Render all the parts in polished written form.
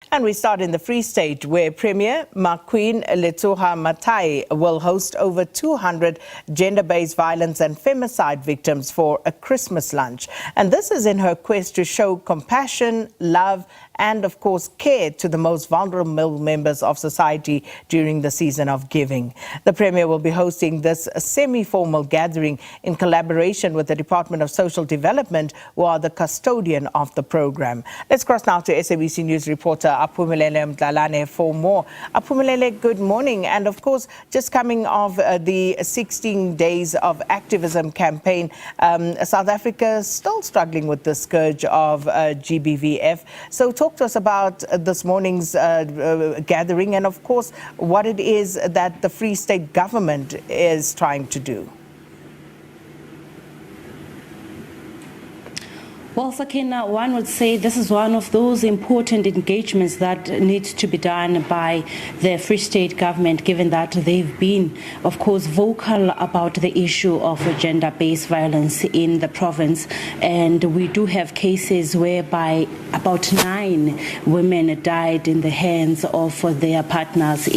And we start in the Free State, where Premier Maqueen Letsoha-Mathae will host over 200 gender-based violence and femicide victims for a Christmas lunch. And this is in her quest to show compassion, love, and of course care to the most vulnerable members of society during the season of giving. The Premier will be hosting this semi-formal gathering in collaboration with the Department of Social Development, who are the custodian of the program. Let's cross now to SABC News reporter Aphumelele Mdlalane for more. Aphumelele, good morning. And of course, just coming off the 16 days of activism campaign, South Africa is still struggling with the scourge of GBVF. So talk to us about this morning's gathering and, of course, what it is that the Free State government is trying to do. Well, Sakina, one would say this is one of those important engagements that needs to be done by the Free State government, given that they've been, of course, vocal about the issue of gender-based violence in the province. And we do have cases whereby about 9 women died in the hands of their partners.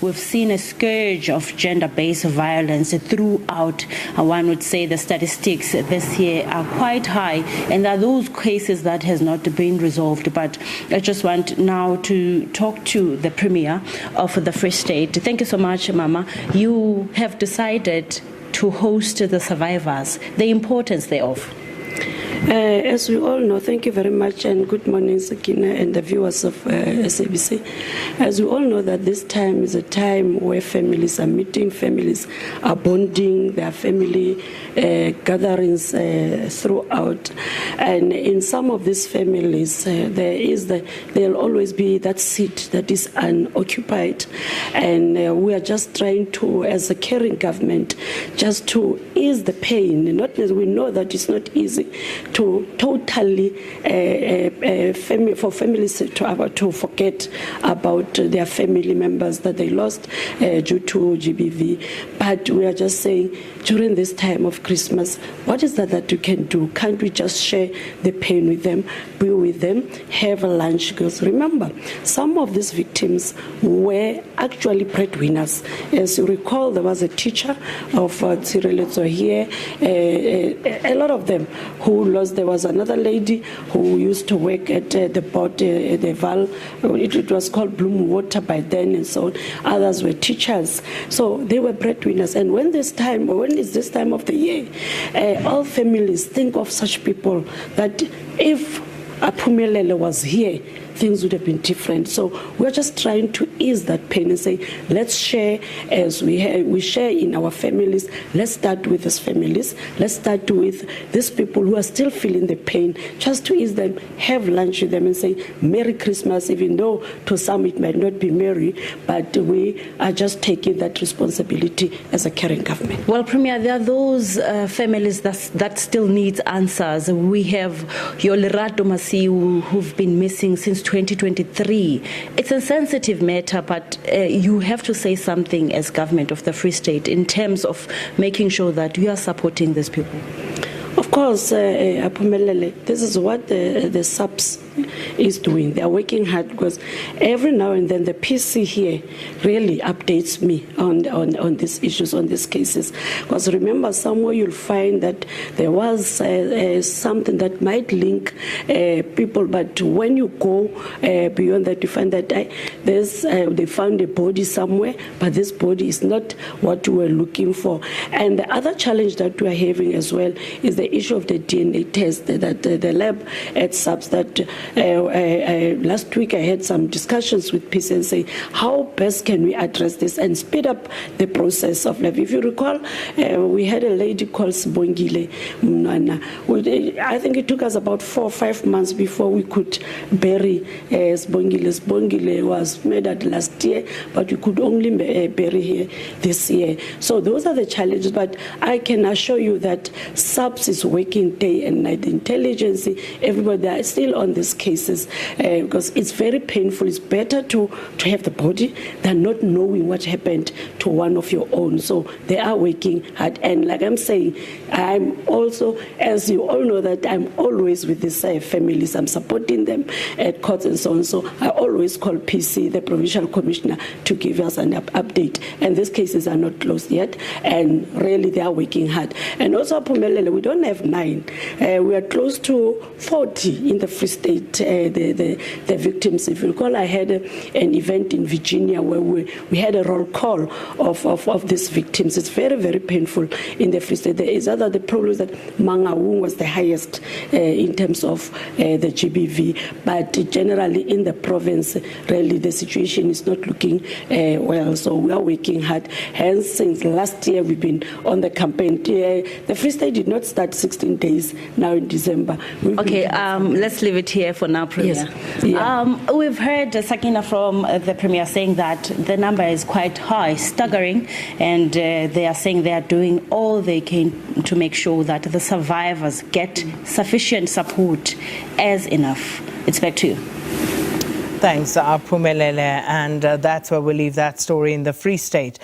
We've seen a scourge of gender-based violence throughout. One would say the statistics this year are quite high, and there are those cases that has not been resolved. But I just want now to talk to the Premier of the Free State. Thank you so much, Mama. You have decided to host the survivors, the importance thereof. As we all know, thank you very much, and good morning, Sakina, and the viewers of SABC. As we all know, that this time is a time where families are meeting, families are bonding, there are family gatherings throughout. And in some of these families, there'll always be that seat that is unoccupied. And we are just trying to, as a caring government, just to ease the pain. Not that we know that it's not easy to totally for families to forget about their family members that they lost due to GBV. But we are just saying, during this time of Christmas, what is that you can do? Can't we just share the pain with them, be with them, have a lunch? Because remember, some of these victims were actually breadwinners. As you recall, there was a teacher of Letsoha here, a lot of them who lost. There was another lady who used to work at the port, the Val. It was called Bloom Water by then, and so on. Others were teachers. So they were breadwinners. And when it's this time of the year, all families think of such people that if Aphumelele was here, things would have been different. So we're just trying to ease that pain and say, let's share as we share in our families. Let's start with these families. Let's start with these people who are still feeling the pain, just to ease them, have lunch with them and say, Merry Christmas, even though to some it might not be merry, but we are just taking that responsibility as a caring government. Well, Premier, there are those families that still need answers. We have your Lerato Masiu who've been missing since 2023. It's a sensitive matter, but you have to say something as government of the Free State in terms of making sure that you are supporting these people. Of course, Aphumelele, this is what the SABC is doing. They are working hard, because every now and then the PC here really updates me on these issues, on these cases. Because remember, somewhere you'll find that there was something that might link people, but when you go beyond that, you find that they found a body somewhere, but this body is not what we were looking for. And the other challenge that we are having as well is the issue of the DNA test that the lab at SABC that last week I had some discussions with PC and say, how best can we address this and speed up the process of lab? If you recall, we had a lady called Sbongile Mnwana. I think it took us about 4 or 5 months before we could bury Sbongile. Sbongile was murdered last year, but we could only bury her this year. So those are the challenges, but I can assure you that SABC is working day and night. Intelligence, everybody are still on this these cases because it's very painful. It's better to have the body than not knowing what happened to one of your own. So they are working hard. And like I'm saying, I'm also, as you all know, that I'm always with these families. I'm supporting them at courts and so on. So I always call PC, the Provincial Commissioner, to give us an update. And these cases are not closed yet. And really, they are working hard. And also, Aphumelele, we don't have 9. We are close to 40 in the Free State, the victims. If you recall, I had an event in Virginia where we had a roll call of these victims. It's very, very painful in the Free State. There is other the problem that Mangaung was the highest in terms of the GBV, but generally in the province, really the situation is not looking well. So we are working hard. Hence, since last year we've been on the campaign. The Free State did not start 16 days now in December. Okay, let's leave it here for now, Premier. Yes. Yeah. We've heard Sakina from the Premier saying that the number is quite high, staggering, and they are saying they are doing all they can to make sure that the survivors get sufficient support as enough. It's back to you. Thanks, Aphumelele, and that's where we'll leave that story in the Free State.